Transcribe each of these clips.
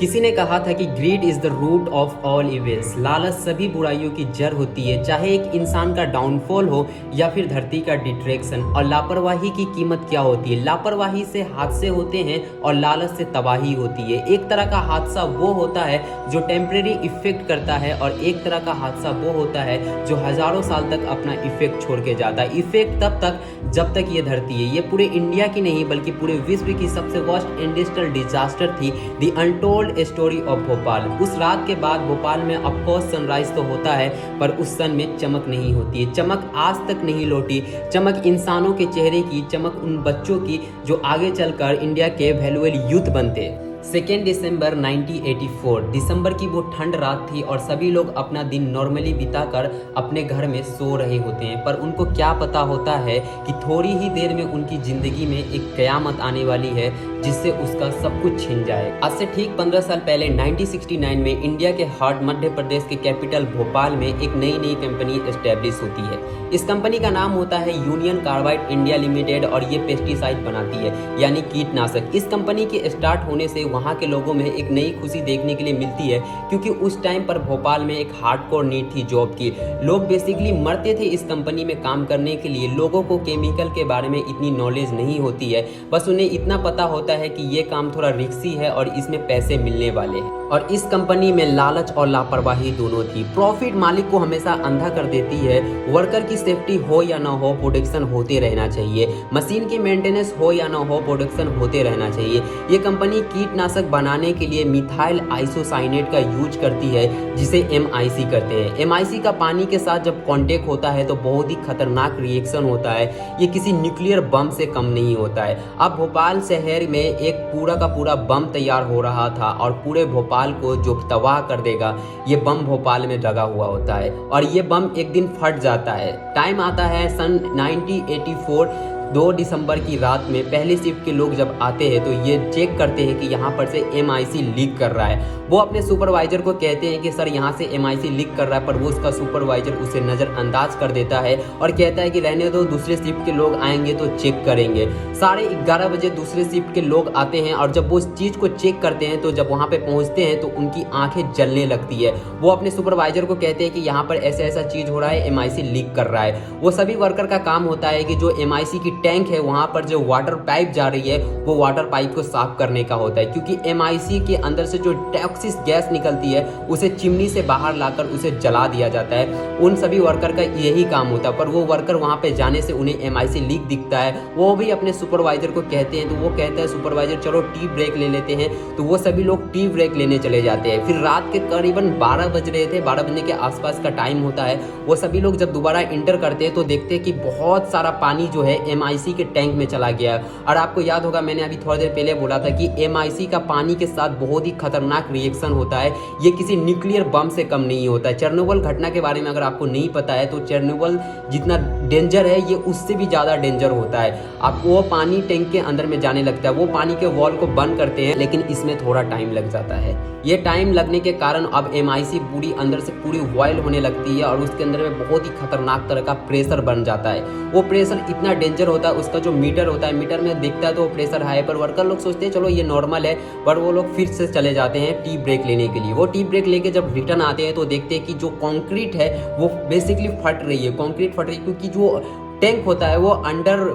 किसी ने कहा था कि greed is the root of all evils. लालच सभी बुराइयों की जड़ होती है, चाहे एक इंसान का डाउनफॉल हो या फिर धरती का डिट्रैक्शन। और लापरवाही की कीमत क्या होती है? लापरवाही से हादसे होते हैं और लालच से तबाही होती है। एक तरह का हादसा वो होता है जो टेम्परेरी इफेक्ट करता है और एक तरह का हादसा वो होता है जो हजारों साल तक अपना इफेक्ट छोड़ के जाता है। इफेक्ट तब तक जब तक ये धरती है। ये पूरे इंडिया की नहीं बल्कि पूरे विश्व की सबसे वर्स्ट इंडस्ट्रियल डिजास्टर थी, the untold story of Bhopal. उस रात के बाद भोपाल में ऑफकोर्स सनराइज तो होता है, पर उस सन में चमक नहीं होती है। चमक आज तक नहीं लौटी। चमक इंसानों के चेहरे की, चमक उन बच्चों की जो आगे चलकर इंडिया के वैल्यूएबल यूथ बनते। 2 दिसंबर 1984 दिसंबर की वो ठंड रात थी और सभी लोग अपना दिन नॉर्मली बिताकर अपने घर में सो रहे होते हैं, पर उनको क्या पता होता है कि थोड़ी ही देर में उनकी ज़िंदगी में एक क़यामत आने वाली है जिससे उसका सब कुछ छिन जाए। आज से ठीक 15 साल पहले 1969 में इंडिया के हार्ट मध्य प्रदेश के कैपिटल भोपाल में एक नई कंपनी एस्टेब्लिश होती है। इस कंपनी का नाम होता है यूनियन कार्बाइड इंडिया लिमिटेड और ये पेस्टिसाइड बनाती है, यानी कीटनाशक। इस कंपनी के स्टार्ट होने से वहाँ के लोगों में एक नई खुशी देखने के लिए मिलती है, क्योंकि उस टाइम पर भोपाल में एक हार्डकोर नीड थी जॉब की। लोग बेसिकली मरते थे इस कंपनी में काम करने के लिए। लोगों को केमिकल के बारे में इतनी नॉलेज नहीं होती है, बस उन्हें इतना पता होता है कि ये काम थोड़ा रिस्की है और इसमें पैसे मिलने वाले हैं। और इस कंपनी में लालच और लापरवाही दोनों थी। प्रॉफिट मालिक को हमेशा अंधा कर देती है। वर्कर की सेफ्टी हो या ना हो, प्रोडक्शन होते रहना चाहिए। मशीन की मेंटेनेंस हो या ना हो, प्रोडक्शन होते रहना चाहिए। ये कंपनी कीटनाशक बनाने के लिए मिथाइल आइसोसाइनेट का यूज करती है, जिसे MIC कहते हैं। MIC का पानी के साथ जब कांटेक्ट होता है तो बहुत ही खतरनाक रिएक्शन होता है। ये किसी न्यूक्लियर बम से कम नहीं होता है। अब भोपाल शहर में एक पूरा का पूरा बम तैयार हो रहा था और पूरे भोपाल को जो तबाह कर देगा, ये बम भोपाल में लगा हुआ होता है और ये बम एक दिन फट जाता है। टाइम आता है सन 1984, 2 दिसंबर की रात में। पहले शिफ्ट के लोग जब आते हैं तो ये चेक करते हैं कि यहाँ पर से MIC लीक कर रहा है। वो अपने सुपरवाइजर को कहते हैं कि सर यहाँ से MIC लीक कर रहा है, पर वो उसका सुपरवाइजर उसे नज़रअंदाज कर देता है और कहता है कि रहने दो, दूसरे शिफ्ट के लोग आएंगे तो चेक करेंगे। 11:30 बजे दूसरे शिफ्ट के लोग आते हैं और जब वो उस चीज़ को चेक करते हैं तो जब वहाँ पे पहुँचते हैं तो उनकी आंखें जलने लगती है। वो अपने सुपरवाइजर को कहते हैं कि यहाँ पर ऐसा चीज़ हो रहा है, MIC लीक कर रहा है। वो सभी वर्कर का काम होता है कि जो MIC की टैंक है वहां पर जो वाटर पाइप जा रही है वो वाटर पाइप को साफ करने का होता है, क्योंकि MIC के अंदर से जो टॉक्सिक गैस निकलती है उसे चिमनी से बाहर लाकर उसे जला दिया जाता है। उन सभी वर्कर का यही काम होता है, पर वो वर्कर वहां पे जाने से उन्हें MIC लीक दिखता है। वो भी अपने सुपरवाइजर को कहते हैं तो वो कहता है सुपरवाइजर चलो टी ब्रेक ले लेते हैं, तो वो सभी लोग टी ब्रेक लेने चले जाते हैं। फिर रात के करीबन 12 बज रहे थे, 12 बजने के आसपास का टाइम होता है। वो सभी लोग जब दोबारा इंटर करते हैं तो देखते हैं कि बहुत सारा पानी जो है MIC के टैंक में चला गया। और आपको याद होगा मैंने अभी थोड़ी देर पहले बोला था कि MIC का पानी के साथ बहुत ही खतरनाक रिएक्शन होता है। ये किसी न्यूक्लियर बम से कम नहीं होता है। चेरनोबिल घटना के बारे में अगर आपको नहीं पता है तो चेरनोबिल जितना डेंजर है ये उससे भी ज़्यादा डेंजर होता है। आपको वो पानी टैंक के अंदर में जाने लगता है। वो पानी के वॉल को बंद करते हैं, लेकिन इसमें थोड़ा टाइम लग जाता है। ये टाइम लगने के कारण अब MIC पूरी अंदर से पूरी बॉयल होने लगती है और उसके अंदर में बहुत ही खतरनाक तरह का प्रेशर बन जाता है। वो प्रेशर इतना डेंजर होता है, उसका जो मीटर होता है, मीटर में दिखता है तो वो प्रेशर हाई, पर वर्कर लोग सोचते हैं चलो ये नॉर्मल है, पर वो लोग फिर से चले जाते हैं टी ब्रेक लेने के लिए। वो टी ब्रेक लेके जब रिटर्न आते हैं तो देखते हैं कि जो कंक्रीट है वो बेसिकली फट रही है। कंक्रीट फट रही है क्योंकि जो टैंक होता है वो अंडर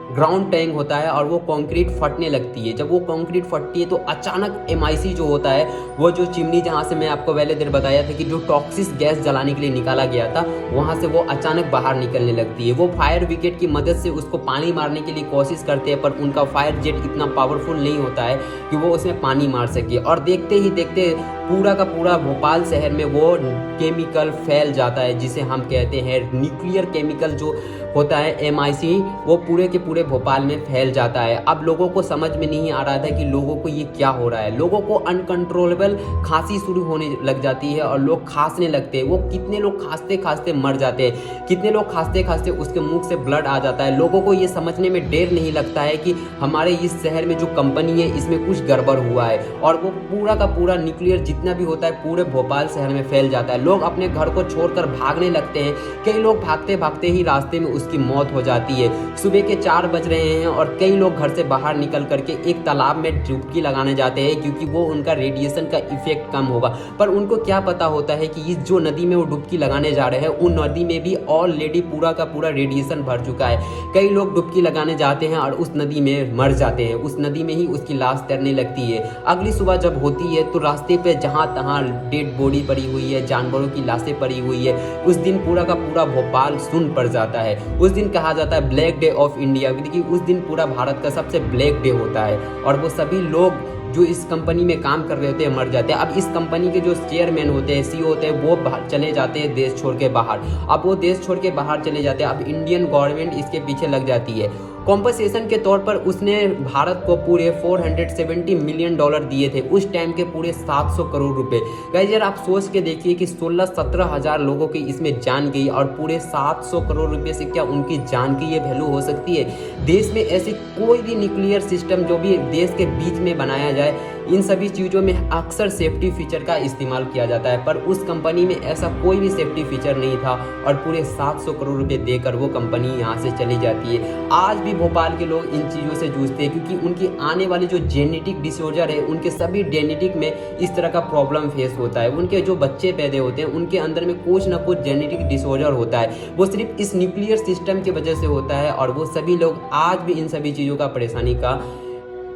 ग्राउंड टैंक होता है और वो कंक्रीट फटने लगती है। जब वो कंक्रीट फटती है तो अचानक MIC जो होता है, वो जो चिमनी जहाँ से मैं आपको पहले देर बताया था कि जो टॉक्सिक गैस जलाने के लिए निकाला गया था, वहाँ से वो अचानक बाहर निकलने लगती है। वो फायर ब्रिगेड की मदद से उसको पानी मारने के लिए कोशिश करते हैं, पर उनका फायर जेट इतना पावरफुल नहीं होता है कि वो उसमें पानी मार सके। और देखते ही देखते पूरा का पूरा भोपाल शहर में वो केमिकल फैल जाता है, जिसे हम कहते हैं न्यूक्लियर केमिकल जो होता है MIC, वो पूरे के पूरे भोपाल में फैल जाता है। अब लोगों को समझ में नहीं आ रहा था कि लोगों को ये क्या हो रहा है। लोगों को अनकंट्रोलेबल खांसी शुरू होने लग जाती है और लोग खांसने लगते हैं। वो कितने लोग खांसते खांसते मर जाते हैं, कितने लोग खांसते खांसते उसके मुंह से ब्लड आ जाता है। लोगों को ये समझने में देर नहीं लगता है कि हमारे इस शहर में जो कंपनी है इसमें कुछ गड़बड़ हुआ है और वो पूरा का पूरा न्यूक्लियर जितना भी होता है पूरे भोपाल शहर में फैल जाता है। लोग अपने घर को छोड़कर भागने लगते हैं। कई लोग भागते भागते ही रास्ते में उसकी मौत हो जाती है। सुबह के 4 बज रहे हैं और कई लोग घर से बाहर निकल करके एक तालाब में डुबकी लगाने जाते हैं क्योंकि वो उनका रेडिएशन का इफेक्ट कम होगा। पर उनको क्या पता होता है कि इस जो नदी में वो डुबकी लगाने जा रहे हैं उन नदी में भी ऑलरेडी पूरा का पूरा रेडिएशन भर चुका है। कई लोग डुबकी लगाने जाते हैं और उस नदी में मर जाते हैं। उस नदी में ही उसकी लाश तैरने लगती है। अगली सुबह जब होती है तो रास्ते पे जहाँ तहाँ डेड बॉडी पड़ी हुई है, जानवरों की लाशें पड़ी हुई है। उस दिन पूरा का पूरा भोपाल सुन पड़ जाता है। उस दिन कहा जाता है ब्लैक डे ऑफ इंडिया, क्योंकि उस दिन पूरा भारत का सबसे ब्लैक डे होता है और वो सभी लोग जो इस कंपनी में काम कर रहे होते हैं मर जाते हैं। अब इस कंपनी के जो चेयरमैन होते हैं, सीईओ होते हैं, वो चले जाते हैं देश छोड़ के बाहर। अब वो देश छोड़ के बाहर चले जाते हैं। अब इंडियन गवर्नमेंट इसके पीछे लग जाती है। कॉम्पनसेशन के तौर पर उसने भारत को पूरे $470 मिलियन दिए थे, उस टाइम के पूरे 700 करोड़ रुपए। गाइस यार आप सोच के देखिए कि 16-17 हज़ार लोगों की इसमें जान गई और पूरे 700 करोड़ रुपए से क्या उनकी जान की ये वैल्यू हो सकती है। देश में ऐसी कोई भी न्यूक्लियर सिस्टम जो भी देश के बीच में बनाया जाए, इन सभी चीज़ों में अक्सर सेफ्टी फीचर का इस्तेमाल किया जाता है, पर उस कंपनी में ऐसा कोई भी सेफ्टी फीचर नहीं था और पूरे 700 करोड़ रुपए देकर वो कंपनी यहाँ से चली जाती है। आज भी भोपाल के लोग इन चीज़ों से जूझते हैं क्योंकि उनकी आने वाली जो जेनेटिक डिसऑर्डर है, उनके सभी जेनेटिक में इस तरह का प्रॉब्लम फेस होता है। उनके जो बच्चे पैदा होते हैं उनके अंदर में कुछ ना कुछ जेनेटिक डिसऑर्डर होता है। वो सिर्फ इस न्यूक्लियर सिस्टम की वजह से होता है और वो सभी लोग आज भी इन सभी चीज़ों का परेशानी का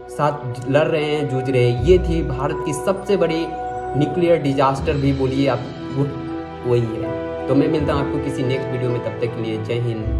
साथ लड़ रहे हैं, जूझ रहे हैं। ये थी भारत की सबसे बड़ी न्यूक्लियर डिजास्टर भी बोलिए आप, वही है। तो मैं मिलता हूँ आपको किसी नेक्स्ट वीडियो में, तब तक के लिए जय हिंद।